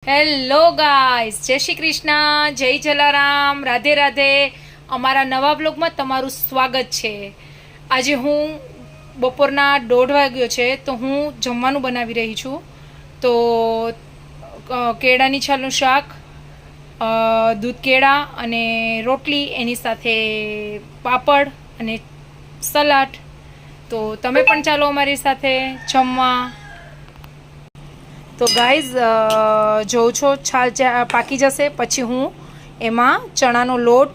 Hello guys, જય શ્રી કૃષ્ણ, જય જલારામ, રાધે રાધે. અમારા નવા બ્લોગમાં તમારું સ્વાગત છે. આજે હું બપોરના 1:30 વાગ્યો છે તો હું જમવાનું બનાવી રહી છું. તો કેળાની છાલનું શાક, દૂધ કેળા અને રોટલી, એની સાથે પાપડ અને સલાડ. તો તમે પણ ચાલો અમારી સાથે જમવા. તો ગાઈઝ જોઉં છો છાલ પાકી જશે પછી હું એમાં ચણાનો લોટ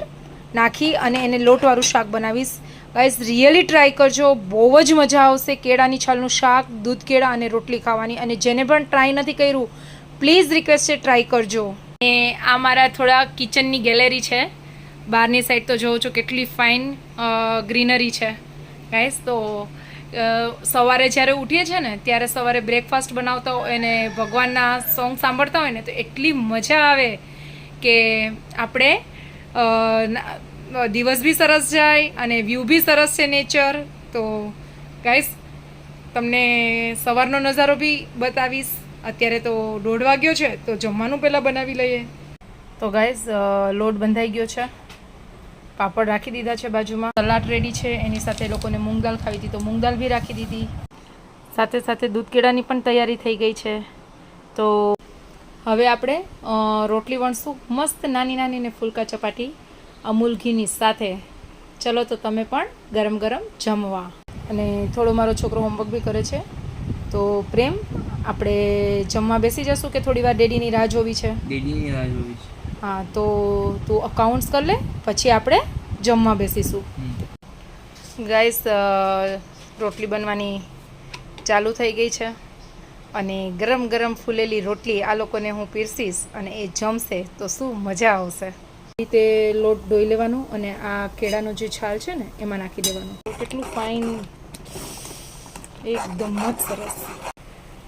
નાખી અને એને લોટવાળું શાક બનાવીશ. ગાઈઝ રિયલી ટ્રાય કરજો, બહુ જ મજા આવશે. કેળાની છાલનું શાક, દૂધ કેળા અને રોટલી ખાવાની. અને જેને પણ ટ્રાય નથી કર્યું, પ્લીઝ રિક્વેસ્ટ છે, ટ્રાય કરજો. અને આ મારા થોડા કિચનની ગેલેરી છે. બહારની સાઈડ તો જોઉં છો કેટલી ફાઇન ગ્રીનરી છે ગાઈઝ. તો સવારે જ્યારે ઉઠીએ છીએ ને ત્યારે સવારે બ્રેકફાસ્ટ બનાવતા હોય અને ભગવાનના સોંગ સાંભળતા હોય ને તો એટલી મજા આવે કે આપણે દિવસ બી સરસ જાય અને વ્યૂ બી સરસ છે નેચર. તો ગાઈસ તમને સવારનો નજારો બી બતાવીશ. અત્યારે તો 1:30 વાગ્યો છે તો જમવાનું પહેલાં બનાવી લઈએ. તો ગાઈસ લોટ બંધાઈ ગયો છે, પાપડ રાખી દીધા છે બાજુમાં, સલાડ રેડી છે. એની સાથે લોકોને મૂંગ દાળ ખાવી હતી તો મૂંગ દાળ બી રાખી દીધી. સાથે સાથે દૂધ કેળાની પણ તૈયારી થઈ ગઈ છે. તો હવે આપણે રોટલી વણશું, મસ્ત નાની નાની ને ફુલકા ચપાટી અમૂલ ઘીની સાથે. ચલો તો તમે પણ ગરમ ગરમ જમવા. અને થોડો મારો છોકરો હોમવર્ક બી કરે છે. તો પ્રેમ, આપણે જમવા બેસી જશું કે થોડી વાર ડેડીની રાહ જોવી છે? ડેડીની રાહ જોવી છે. હા, તો તું અકાઉન્ટ્સ કરી લે, પછી આપણે જમવા બેસીશું. ગાઈસ રોટલી બનવાની ચાલુ થઈ ગઈ છે અને ગરમ ગરમ ફૂલેલી રોટલી આ લોકોને હું પીરસીશ અને એ જમશે તો શું મજા આવશે. રીતે લોટ ધોઈ લેવાનું અને આ કેળાનો જે છાલ છે ને એમાં નાખી દેવાનું. કેટલું ફાઇન, એકદમ જ સરસ.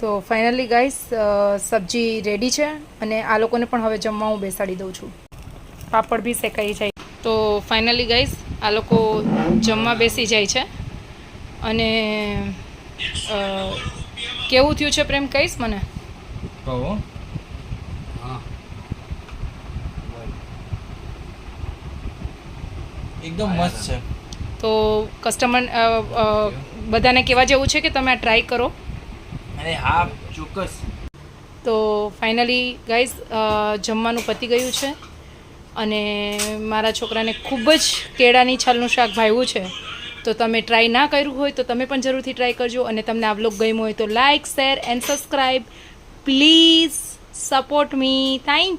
તો ફાઇનલી ગાઈસ સબ્જી રેડી છે અને આ લોકોને પણ હવે જમવા હું બેસાડી દઉં છું. પાપડ બી શેકાઈ જાય. તો ફાઇનલી ગાઈસ આ લોકો જમવા બેસી જાય છે. અને કેવું થયું છે પ્રેમ કહીશ મને? કહો. હા, એકદમ મસ્ત છે. તો કસ્ટમર બધાને કહેવા જેવું છે કે તમે આ ટ્રાય કરો. અરે હા, ચોક્કસ. તો ફાઇનલી ગાઈઝ જમવાનું પતી ગયું છે અને મારા છોકરાને ખૂબ જ કેળાની છાલનું શાક ભાવ્યું છે. તો તમે ટ્રાય ના કર્યું હોય તો તમે પણ જરૂરથી ટ્રાય કરજો. અને તમને આ વ્લોગ ગમ્યો હોય તો like, share and subscribe. Please support me. Thank